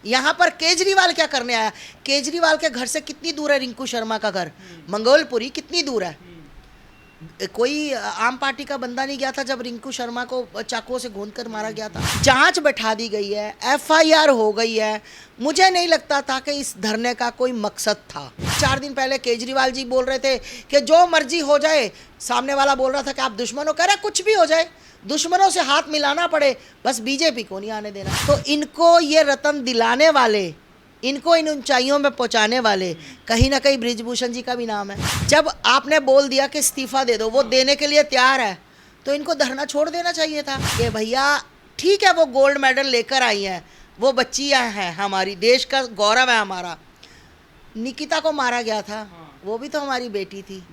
यहाँ पर केजरीवाल क्या करने आया? केजरीवाल के घर से कितनी दूर है रिंकू शर्मा का घर? मंगोलपुरी कितनी दूर है? कोई आम पार्टी का बंदा नहीं गया था जब रिंकू शर्मा को चाकुओं से घोंद कर मारा गया था। जांच बैठा दी गई है, एफआईआर हो गई है। मुझे नहीं लगता था कि इस धरने का कोई मकसद था। 4 दिन पहले केजरीवाल जी बोल रहे थे कि जो मर्जी हो जाए, सामने वाला बोल रहा था कि आप दुश्मनों, कह रहे कुछ भी हो जाए, दुश्मनों से हाथ मिलाना पड़े, बस बीजेपी को नहीं आने देना। तो इनको ये रतन दिलाने वाले, इनको इन ऊंचाइयों में पहुंचाने वाले कहीं ना कहीं बृजभूषण जी का भी नाम है। जब आपने बोल दिया कि इस्तीफा दे दो, वो देने के लिए तैयार है, तो इनको धरना छोड़ देना चाहिए था कि भैया ठीक है, वो गोल्ड मेडल लेकर आई हैं, वो बच्चियां हैं, हमारी देश का गौरव है हमारा। निकिता को मारा गया था, वो भी तो हमारी बेटी थी।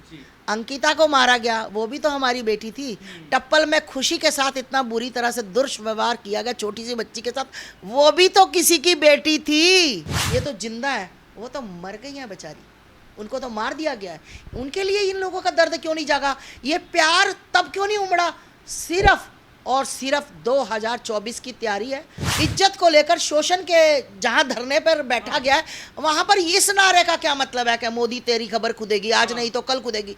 अंकिता को मारा गया, वो भी तो हमारी बेटी थी। टप्पल में खुशी के साथ इतना बुरी तरह से दुर्व्यवहार किया गया छोटी सी बच्ची के साथ, वो भी तो किसी की बेटी थी। ये तो जिंदा है, वो तो मर गई है बेचारी, उनको तो मार दिया गया है। उनके लिए इन लोगों का दर्द क्यों नहीं जागा? ये प्यार तब क्यों नहीं उमड़ा? सिर्फ और सिर्फ 2024 की तैयारी है। इज्जत को लेकर शोषण के जहां धरने पर बैठा गया है, वहां पर इस नारे का क्या मतलब है कि मोदी तेरी खबर खुदेगी, आज नहीं तो कल खुदेगी।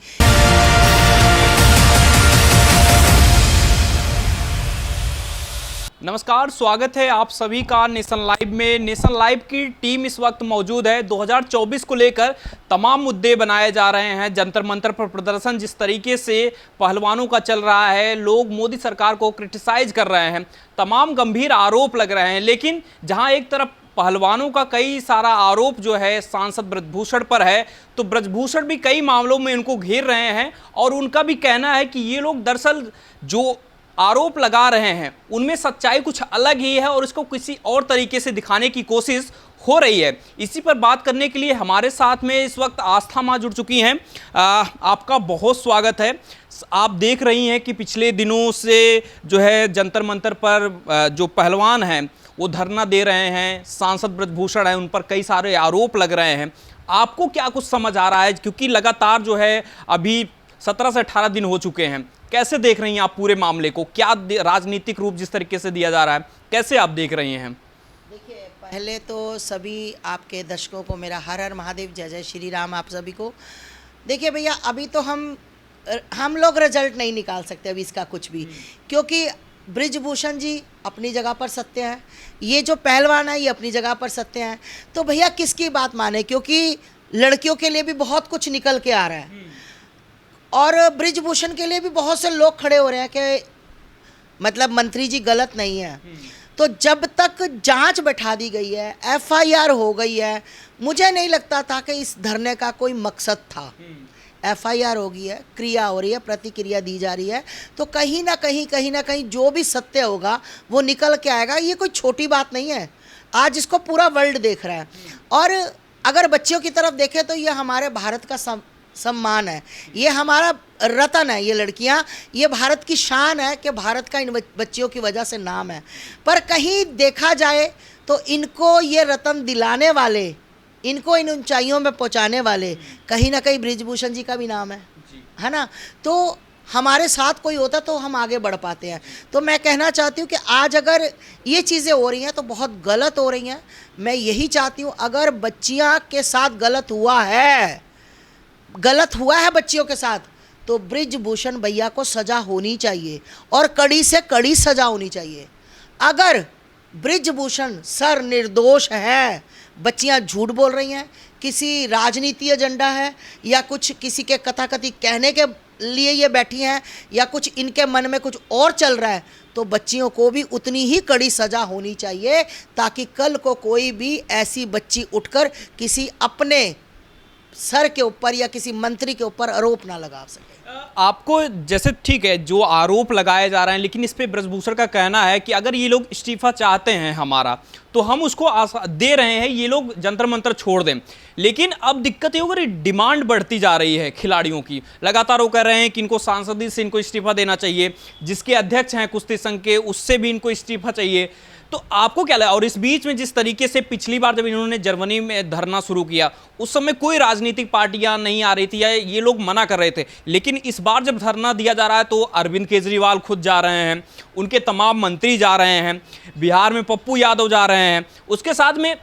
नमस्कार, स्वागत है आप सभी का नेशन लाइव में। नेशन लाइव की टीम इस वक्त मौजूद है। 2024 को लेकर तमाम मुद्दे बनाए जा रहे हैं। जंतर मंतर पर प्रदर्शन जिस तरीके से पहलवानों का चल रहा है, लोग मोदी सरकार को क्रिटिसाइज कर रहे हैं, तमाम गंभीर आरोप लग रहे हैं। लेकिन जहां एक तरफ पहलवानों का कई सारा आरोप जो है सांसद ब्रजभूषण पर है, तो ब्रजभूषण भी कई मामलों में इनको घेर रहे हैं और उनका भी कहना है कि ये लोग दरअसल जो आरोप लगा रहे हैं उनमें सच्चाई कुछ अलग ही है और इसको किसी और तरीके से दिखाने की कोशिश हो रही है। इसी पर बात करने के लिए हमारे साथ में इस वक्त आस्था माँ जुड़ चुकी हैं। आपका बहुत स्वागत है। आप देख रही हैं कि पिछले दिनों से जो है जंतर मंतर पर जो पहलवान हैं वो धरना दे रहे हैं, सांसद ब्रजभूषण हैं, उन पर कई सारे आरोप लग रहे हैं। आपको क्या कुछ समझ आ रहा है, क्योंकि लगातार जो है अभी 17 से 18 दिन हो चुके हैं, कैसे देख रही हैं आप पूरे मामले को? क्या राजनीतिक रूप जिस तरीके से दिया जा रहा है, कैसे आप देख रही हैं? देखिए, पहले तो सभी आपके दर्शकों को मेरा हर हर महादेव, जय जय श्री राम आप सभी को। देखिए भैया, अभी तो हम लोग रिजल्ट नहीं निकाल सकते अभी इसका कुछ भी, क्योंकि बृजभूषण जी अपनी जगह पर सत्य हैं, ये जो पहलवान है ये अपनी जगह पर सत्य हैं। तो भैया किसकी बात माने, क्योंकि लड़कियों के लिए भी बहुत कुछ निकल के आ रहा है और बृजभूषण के लिए भी बहुत से लोग खड़े हो रहे हैं कि मतलब मंत्री जी गलत नहीं है। तो जब तक जांच बैठा दी गई है, एफआईआर हो गई है, मुझे नहीं लगता था कि इस धरने का कोई मकसद था। एफआईआर हो गई है, क्रिया हो रही है, प्रतिक्रिया दी जा रही है, तो कहीं ना कहीं जो भी सत्य होगा वो निकल के आएगा। ये कोई छोटी बात नहीं है, आज इसको पूरा वर्ल्ड देख रहा है। और अगर बच्चियों की तरफ देखें तो ये हमारे भारत का सम्मान है, ये हमारा रतन है, ये लड़कियां, ये भारत की शान है कि भारत का इन बच्चियों की वजह से नाम है। पर कहीं देखा जाए तो इनको ये रतन दिलाने वाले, इनको इन ऊंचाइयों में पहुंचाने वाले कहीं ना कहीं बृजभूषण जी का भी नाम है ना। तो हमारे साथ कोई होता तो हम आगे बढ़ पाते हैं। तो मैं कहना चाहती हूँ कि आज अगर ये चीज़ें हो रही हैं तो बहुत गलत हो रही हैं। मैं यही चाहती हूँ, अगर बच्चियाँ के साथ गलत हुआ है बच्चियों के साथ, तो बृजभूषण भैया को सज़ा होनी चाहिए और कड़ी से कड़ी सज़ा होनी चाहिए। अगर बृजभूषण सर निर्दोष है, बच्चियां झूठ बोल रही हैं, किसी राजनीति एजेंडा है या कुछ किसी के कथाकथी कहने के लिए ये बैठी हैं या कुछ इनके मन में कुछ और चल रहा है, तो बच्चियों को भी उतनी ही कड़ी सज़ा होनी चाहिए, ताकि कल को कोई भी ऐसी बच्ची उठकर किसी अपने सर के ऊपर या किसी मंत्री के ऊपर आरोप ना लगा सके। आपको जैसे ठीक है जो आरोप लगाए जा रहे हैं, लेकिन इस पे ब्रजभूषण का कहना है कि अगर ये लोग इस्तीफा चाहते हैं हमारा, तो हम उसको दे रहे हैं, ये लोग जंतर मंतर छोड़ दें। लेकिन अब दिक्कत ये होगी, डिमांड बढ़ती जा रही है खिलाड़ियों की। लगातार वो कह रहे हैं कि इनको सांसदी से इनको इस्तीफा देना चाहिए, जिसके अध्यक्ष हैं कुश्ती संघ के उससे भी इनको इस्तीफा चाहिए। तो आपको क्या लगा, और इस बीच में जिस तरीके से पिछली बार जब इन्होंने जर्मनी में धरना शुरू किया उस समय कोई राजनीतिक पार्टियां नहीं आ रही थी या ये लोग मना कर रहे थे, लेकिन इस बार जब धरना दिया जा रहा है तो अरविंद केजरीवाल खुद जा रहे हैं, उनके तमाम मंत्री जा रहे हैं, बिहार में पप्पू यादव जा रहे हैं, उसके साथ में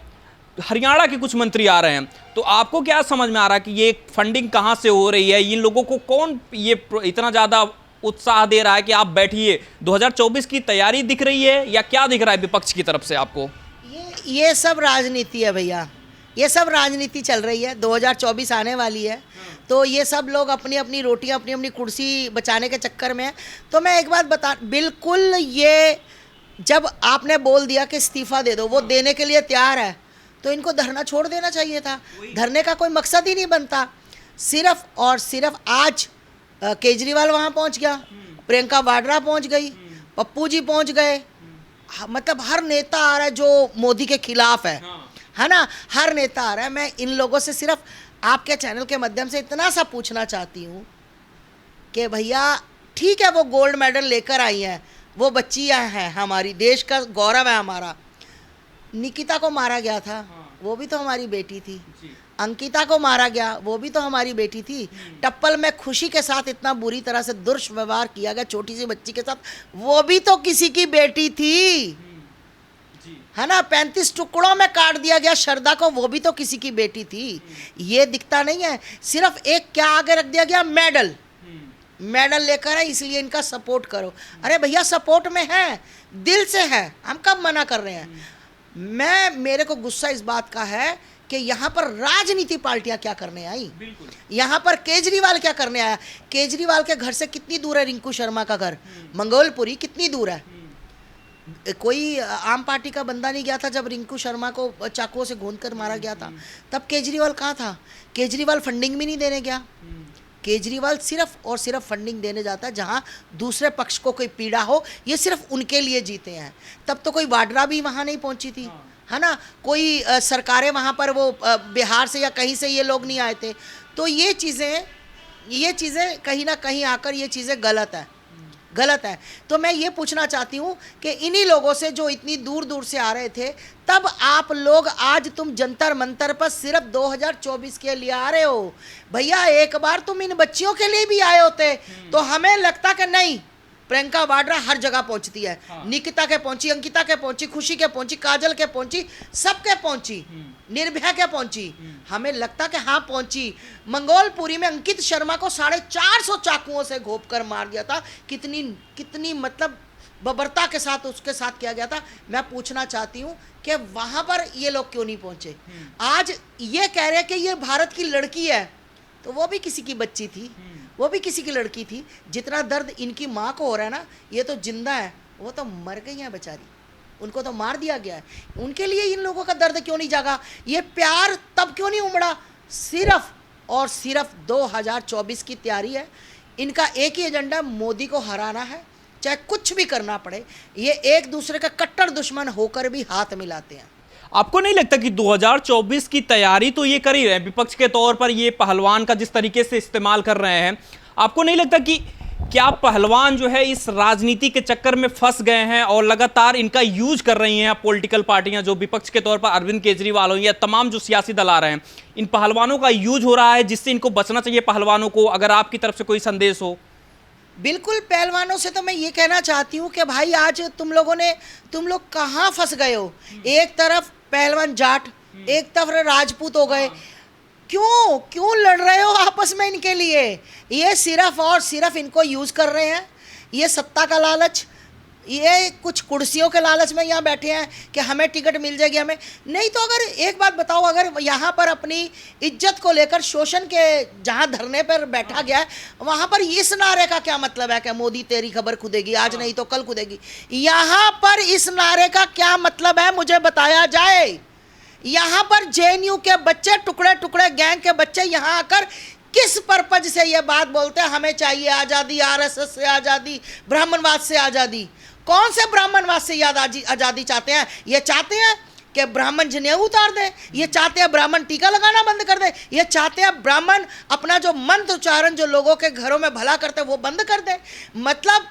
हरियाणा के कुछ मंत्री आ रहे हैं। तो आपको क्या समझ में आ रहा है कि ये फंडिंग कहां से हो रही है, इन लोगों को कौन ये इतना ज़्यादा उत्साह दे रहा है कि आप बैठिए, 2024 की तैयारी दिख रही है या क्या दिख रहा है विपक्ष की तरफ से आपको? ये सब राजनीति है भैया, ये सब राजनीति चल रही है। 2024 आने वाली है तो ये सब लोग अपनी अपनी रोटियां, अपनी अपनी कुर्सी बचाने के चक्कर में है। तो मैं एक बात बता, बिल्कुल ये जब आपने बोल दिया कि इस्तीफा दे दो, वो देने के लिए तैयार है, तो इनको धरना छोड़ देना चाहिए था। धरने का कोई मकसद ही नहीं बनता। सिर्फ और सिर्फ आज केजरीवाल वहाँ पहुँच गया, प्रियंका वाड्रा पहुँच गई, पप्पू जी पहुँच गए, मतलब हर नेता आ रहा है जो मोदी के खिलाफ है ना, हर नेता आ रहा है। मैं इन लोगों से सिर्फ आपके चैनल के माध्यम से इतना सा पूछना चाहती हूँ कि भैया ठीक है, वो गोल्ड मेडल लेकर आई हैं, वो बच्चियाँ हैं, हमारी देश का गौरव है हमारा। निकिता को मारा गया था, वो भी तो हमारी बेटी थी। अंकिता को मारा गया, वो भी तो हमारी बेटी थी। टप्पल में खुशी के साथ इतना बुरी तरह से दुष्व्यवहार किया गया छोटी सी बच्ची के साथ, वो भी तो किसी की बेटी थी, है ना। 35 टुकड़ों में काट दिया गया श्रद्धा को, वो भी तो किसी की बेटी थी। ये दिखता नहीं है। सिर्फ एक क्या आगे रख दिया गया, मेडल लेकर है इसलिए इनका सपोर्ट करो। अरे भैया सपोर्ट में है, दिल से है, हम कब मना कर रहे हैं। मेरे को गुस्सा इस बात का है कि यहाँ पर राजनीति पार्टियां क्या करने आई, यहाँ पर केजरीवाल क्या करने आया। केजरीवाल के घर से कितनी दूर है रिंकू शर्मा का घर, मंगोलपुरी, कितनी दूर है। कोई आम पार्टी का बंदा नहीं गया था जब रिंकू शर्मा को चाकुओं से घोंद कर मारा गया था, तब केजरीवाल कहाँ था। केजरीवाल फंडिंग भी नहीं देने गया। केजरीवाल सिर्फ और सिर्फ फंडिंग देने जाता है जहां दूसरे पक्ष को कोई पीड़ा हो, ये सिर्फ उनके लिए जीते हैं। तब तो कोई वाड्रा भी वहां नहीं पहुंची थी, है ना, कोई सरकारें वहां पर वो बिहार से या कहीं से ये लोग नहीं आए थे। तो ये चीज़ें कहीं ना कहीं आकर ये चीज़ें गलत है। तो मैं ये पूछना चाहती हूँ कि इन्हीं लोगों से जो इतनी दूर दूर से आ रहे थे, तब आप लोग आज तुम जंतर मंतर पर सिर्फ 2024 के लिए आ रहे हो। भैया एक बार तुम इन बच्चियों के लिए भी आए होते तो हमें लगता कि नहीं, प्रियंका वाड्रा हर जगह पहुंचती है। निकिता के पहुंची, अंकिता के पहुंची, खुशी के पहुंची, काजल के पहुंची, सबके पहुंची, निर्भया के पहुंची, हमें लगता कि हाँ पहुंची। मंगोलपुरी में अंकित शर्मा को 450 चाकुओं से घोंप कर मार दिया था। कितनी मतलब बर्बरता के साथ उसके साथ किया गया था। मैं पूछना चाहती हूँ कि वहां पर ये लोग क्यों नहीं पहुंचे। आज ये कह रहे हैं कि ये भारत की लड़की है, तो वो भी किसी की बच्ची थी, वो भी किसी की लड़की थी। जितना दर्द इनकी माँ को हो रहा है ना, ये तो जिंदा है, वो तो मर गई है बेचारी, उनको तो मार दिया गया है। उनके लिए इन लोगों का दर्द क्यों नहीं जागा, ये प्यार तब क्यों नहीं उमड़ा। सिर्फ और सिर्फ 2024 की तैयारी है। इनका एक ही एजेंडा, मोदी को हराना है, चाहे कुछ भी करना पड़े। ये एक दूसरे का कट्टर दुश्मन होकर भी हाथ मिलाते हैं। आपको नहीं लगता कि 2024 की तैयारी तो ये कर ही रहे हैं, विपक्ष के तौर पर ये पहलवान का जिस तरीके से इस्तेमाल कर रहे हैं, आपको नहीं लगता कि क्या पहलवान जो है इस राजनीति के चक्कर में फंस गए हैं और लगातार इनका यूज कर रही हैं पॉलिटिकल पार्टियां, जो विपक्ष के तौर पर अरविंद केजरीवाल हो या तमाम जो सियासी दल आ रहे हैं, इन पहलवानों का यूज हो रहा है, जिससे इनको बचना चाहिए पहलवानों को। अगर आपकी तरफ से कोई संदेश हो। बिल्कुल, पहलवानों से तो मैं ये कहना चाहती हूँ कि भाई आज तुम लोग कहाँ फंस गए हो। एक तरफ पहलवान जाट, एक तरफ राजपूत हो गए। क्यों लड़ रहे हो आपस में इनके लिए। ये सिर्फ और सिर्फ इनको यूज कर रहे हैं। ये सत्ता का लालच, ये कुछ कुर्सियों के लालच में यहाँ बैठे हैं कि हमें टिकट मिल जाएगी, हमें नहीं। तो अगर एक बात बताओ, अगर यहाँ पर अपनी इज्जत को लेकर शोषण के जहाँ धरने पर बैठा गया है, वहाँ पर इस नारे का क्या मतलब है कि मोदी तेरी खबर खुदेगी, आज नहीं तो कल खुदेगी। यहाँ पर इस नारे का क्या मतलब है, मुझे बताया जाए। यहाँ पर जेएनयू के बच्चे, टुकड़े टुकड़े गैंग के बच्चे यहाँ आकर किस पर्पज से ये बात बोलते हैं, हमें चाहिए आज़ादी, आरएसएस से आज़ादी, ब्राह्मणवाद से आज़ादी। कौन से ब्राह्मणवाद से आज़ादी चाहते हैं। ये चाहते हैं कि ब्राह्मण जनेऊ उतार दें, ये चाहते हैं ब्राह्मण टीका लगाना बंद कर दें, ये चाहते हैं ब्राह्मण अपना जो मंत्र उच्चारण जो लोगों के घरों में भला करते हैं वो बंद कर दें। मतलब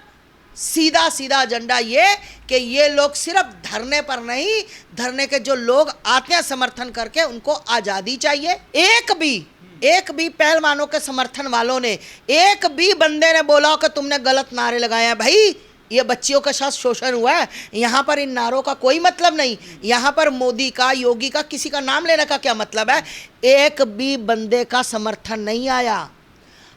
सीधा सीधा एजेंडा ये कि ये लोग सिर्फ धरने पर नहीं, धरने के जो लोग आते हैं समर्थन करके उनको आज़ादी चाहिए। एक भी पहलवानों के समर्थन वालों ने, एक भी बंदे ने बोला कि तुमने गलत नारे लगाए हैं। भाई ये बच्चियों के साथ शोषण हुआ है, यहाँ पर इन नारों का कोई मतलब नहीं। यहाँ पर मोदी का, योगी का, किसी का नाम लेने का क्या मतलब है? एक भी बंदे का समर्थन नहीं आया।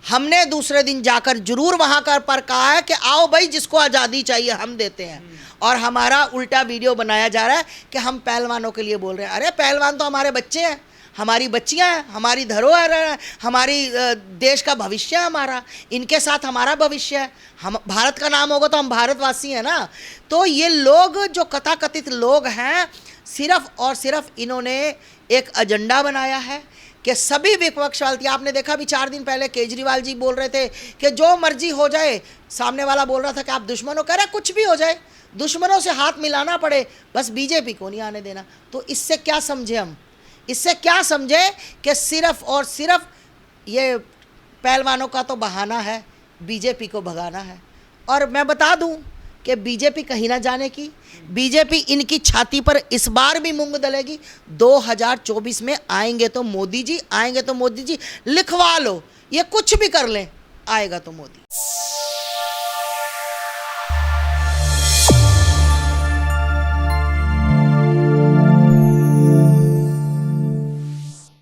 हमने दूसरे दिन जाकर जरूर वहाँ पर कहा है कि आओ भाई, जिसको आज़ादी चाहिए हम देते हैं। और हमारा उल्टा वीडियो बनाया जा रहा है कि हम पहलवानों के लिए बोल रहे हैं। अरे पहलवान तो हमारे बच्चे हैं, हमारी बच्चियां हैं, हमारी धरोहर है, हमारी देश का भविष्य है हमारा, इनके साथ हमारा भविष्य है। हम भारत का नाम होगा तो हम भारतवासी हैं ना। तो ये लोग जो कथाकथित लोग हैं, सिर्फ और सिर्फ इन्होंने एक एजेंडा बनाया है कि सभी विपक्ष वाले, आपने देखा भी 4 दिन पहले केजरीवाल जी बोल रहे थे कि जो मर्जी हो जाए, सामने वाला बोल रहा था कि आप दुश्मनों, कह रहे कुछ भी हो जाए, दुश्मनों से हाथ मिलाना पड़े, बस बीजेपी को नहीं आने देना। तो इससे क्या समझे हम? इससे क्या समझे कि सिर्फ और सिर्फ ये पहलवानों का तो बहाना है, बीजेपी को भगाना है। और मैं बता दूं कि बीजेपी कहीं ना जाने की, बीजेपी इनकी छाती पर इस बार भी मूंग दलेगी। 2024 में आएंगे तो मोदी जी, आएंगे तो मोदी जी, लिखवा लो, ये कुछ भी कर लें, आएगा तो मोदी।